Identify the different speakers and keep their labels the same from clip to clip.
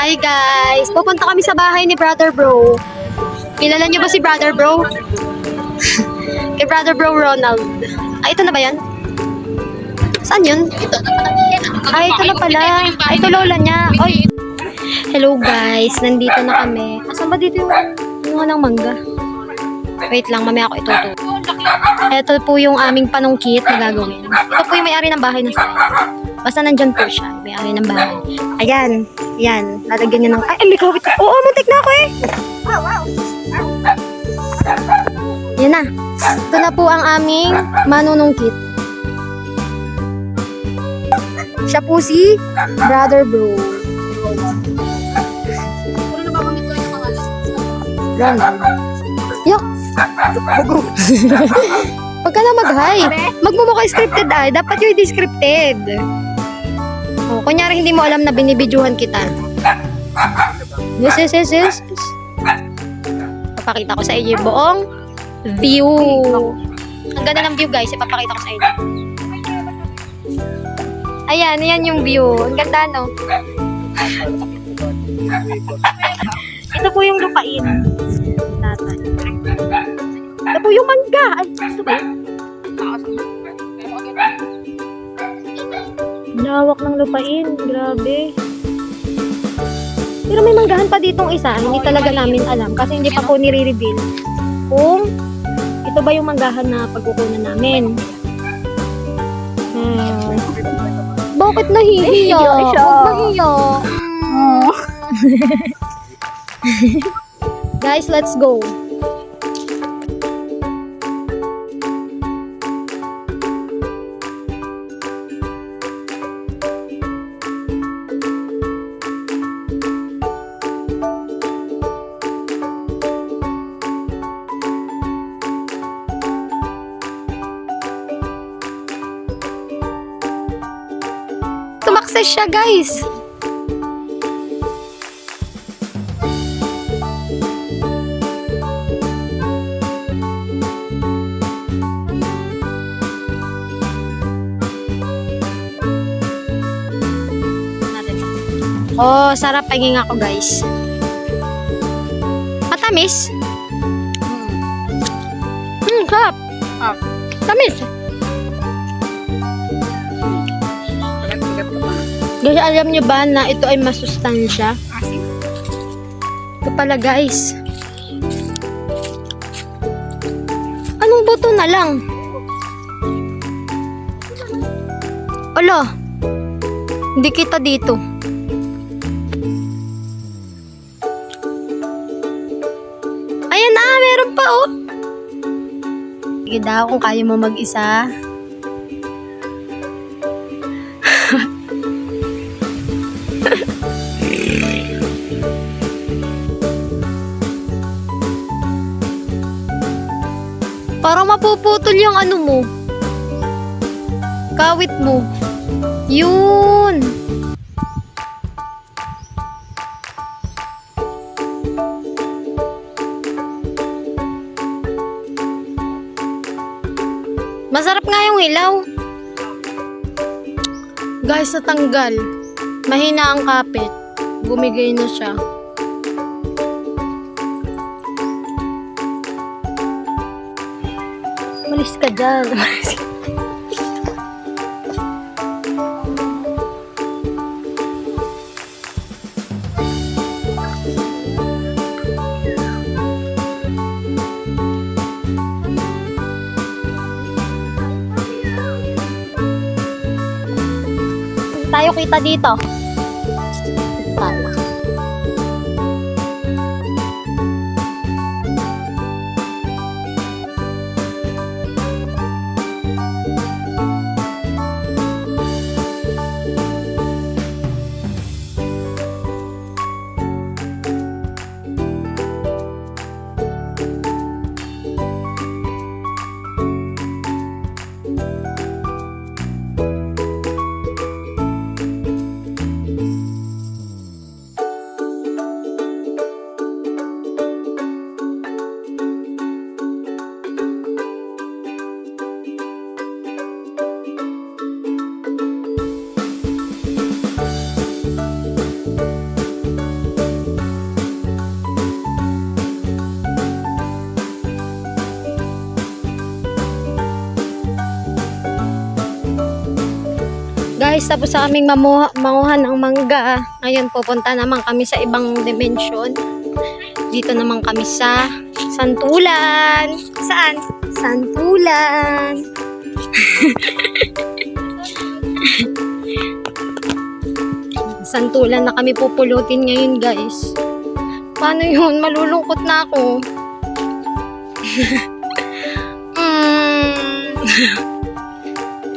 Speaker 1: Hi guys! Pupunta kami sa bahay ni Brother Bro. Kilala niyo ba si Brother Bro? Kay Brother Bro Ronald. Ay, ito na ba yan? Saan yun? Ay, ito na pala. Ay, ito lola niya. Oy. Hello guys, nandito na kami. Asan ba dito yung ng mangga? Wait lang, mamaya ako ituto. Ito po yung aming panungkit na gagawin. Ito po yung may-ari ng bahay na sa basta nandyan po siya, may-ari ng bahay. Ayan, yan. Lalagyan niya ng... Ay, may kawit. Oo, muntik na ako eh. Yan na. Ito na po ang aming manunungkit. Siya po si Brother Bro. Ronald. Yok! Huwag ka na mag-hi. Magmumukha scripted ay. Dapat yung descripted. Oh, kunyari hindi mo alam na binibidyohan kita. Yes. Papakita ko sa inyo yung buong view. Ang ganda ng view guys. Ipapakita ko sa inyo. Ayan yung view. Ang ganda no? Ito po yung lupain. Ito po yung mangga. Ay, ito ba yun? Lawak ng lupain. Grabe. Pero may manggahan pa ditong isa. Hindi talaga namin alam. Kasi hindi pa po nire-reveal kung ito ba yung manggahan na pagkukunan namin. Bakit nahihiya? Huwag mahiya. Guys, let's go. Tumakses siya, guys. Oh, sarap paging ako, guys. Matamis. Sarap. Tamis. Guys, alam nyo ba na ito ay masustansya? Ito pala, guys. Anong buto na lang? Alo. Hindi kita dito. Ayan na, meron pa oh. Sige daw kung kaya mo mag-isa. Parang mapuputol yung ano mo. Kawit mo. Yun. Masarap nga yung hilaw. Guys, natanggal. Mahina ang kapit. Gumigay na siya. Malis ka dyan. Tayo kita dito. Tayo. guys, tapos sa aming manguha ng mangga. Ngayon pupunta naman kami sa ibang dimension. Dito naman kami sa Santulan. Saan? Santulan. Santulan na kami pupulutin ngayon guys. Paano yun? Malulungkot na ako.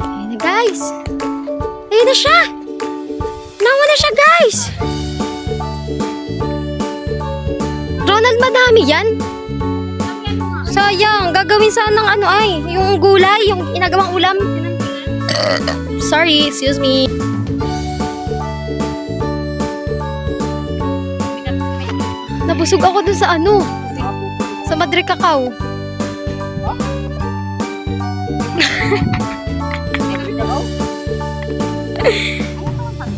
Speaker 1: Ayun na guys. Ayun na siya. Nawa na siya guys. Ronald, madami yan. Sayang. Gagawin sanang ano ay. Yung gulay. Yung inagawang ulam. Sorry. Excuse me. Nabusog ako dun sa ano. Sa Madre Cacao.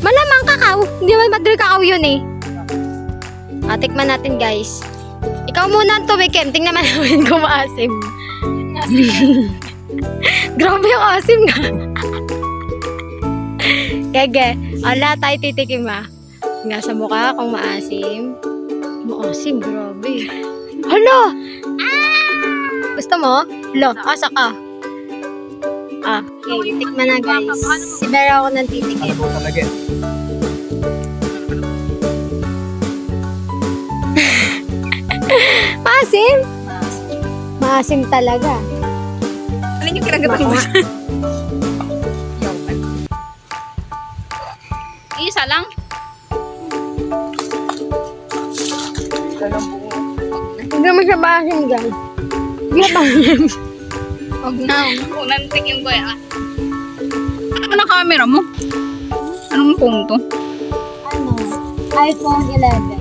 Speaker 1: Malamang kakao. Hindi man Madre Cacao yun eh. Tikman natin guys. Ikaw muna ang tumikim. Tingnan namin kung maasim. Grabe yung asim nga. Gege. Ala tayo titikim ah. Nga sa mukha kung maasim. Maasim, grabe. Hala! Gusto mo? Lo, asa ka. Okay, tikman na guys. Si Vera ako ng titikim.
Speaker 2: Ano talaga?
Speaker 1: Maasim? Maasim talaga.
Speaker 3: Ano yung kinagatan mo? Isa lang?
Speaker 1: Hindi naman siya maasim guys. Hindi na maasim.
Speaker 3: Huwag na. Unang tikim ko yan. Ano na camera mo? Anong phone to?
Speaker 1: Ano? iPhone 11.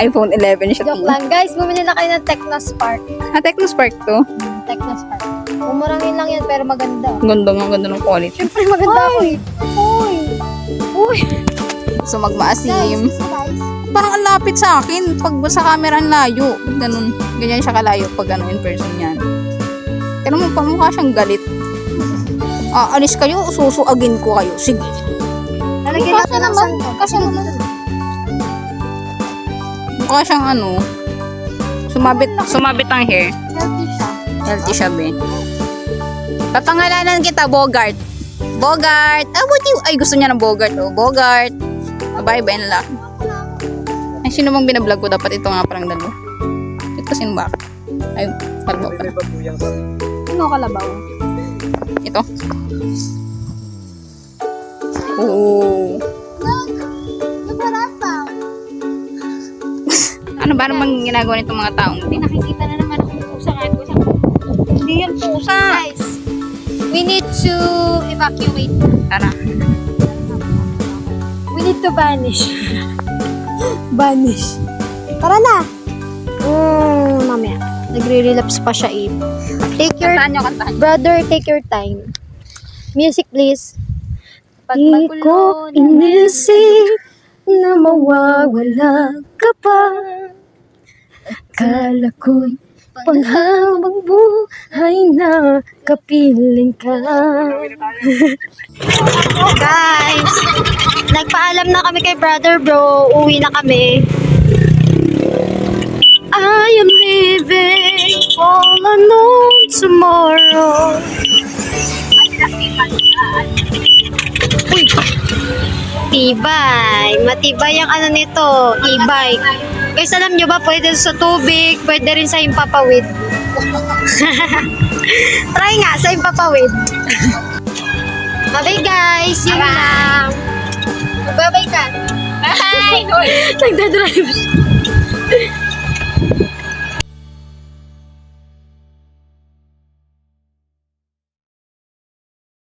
Speaker 3: iPhone 11 siya.
Speaker 1: Joke lang guys, bumili na kayo ng Technospark.
Speaker 3: Technospark to?
Speaker 1: Technospark. Umurangin lang yan pero maganda.
Speaker 3: Ganda nga, ganda ng quality.
Speaker 1: Siyempre maganda ako eh. Uy! Uy!
Speaker 3: So magmaasim.
Speaker 1: Guys.
Speaker 3: Parang ang lapit sa akin. Pag sa camera ang layo. Ganun. Ganyan siya kalayo pag ano in person yan. Pero mo pamukha siyang galit. Alis kayo, susuagin ko kayo. Sige.
Speaker 1: Lalagyan natin ng santo.
Speaker 3: Kasi naman. Mukha siyang ano. Sumabit ang hair.
Speaker 1: Healthy siya.
Speaker 3: Healthy siya, be. Papangalanan kita, Bogart. Bogart! Ay, gusto niya ng Bogart, oh. Bogart! Bye-bye na lang. Ay, sino bang binablog ko? Dapat ito nga parang dalawa. Ito, sino ba? Ay, kalabaw pa.
Speaker 1: Sino kalabaw?
Speaker 3: Ito. Oo. Ano ba namang ginagawa nitong mga taong?
Speaker 1: Hindi nakikita na naman ang pusa kahit pusa.
Speaker 3: Hindi yan pusa.
Speaker 1: Guys, we need to evacuate.
Speaker 3: Tara.
Speaker 1: We need to vanish. Vanish. Tara na! Mamaya. Nagre-relapse pa siya eh. Take your...
Speaker 3: Kantahan nyo, kantahan.
Speaker 1: Brother, take your time. Music please.
Speaker 3: Pag
Speaker 1: Di ko inisip na mawawala ka pa. Akala ko'y panghabang buhay na kapiling ka. Guys, nagpaalam na kami kay Brother Bro. Uwi na kami. I am leaving all alone tomorrow. Uy! Tibay. Matibay ang ano nito. E-bike. Guys, alam nyo ba, pwede sa tubig, pwede rin sa impapawid. Try nga, sa impapawid. Bye guys, yun lang. Bye-bye ka.
Speaker 3: Bye!
Speaker 1: Nagdadrive siya.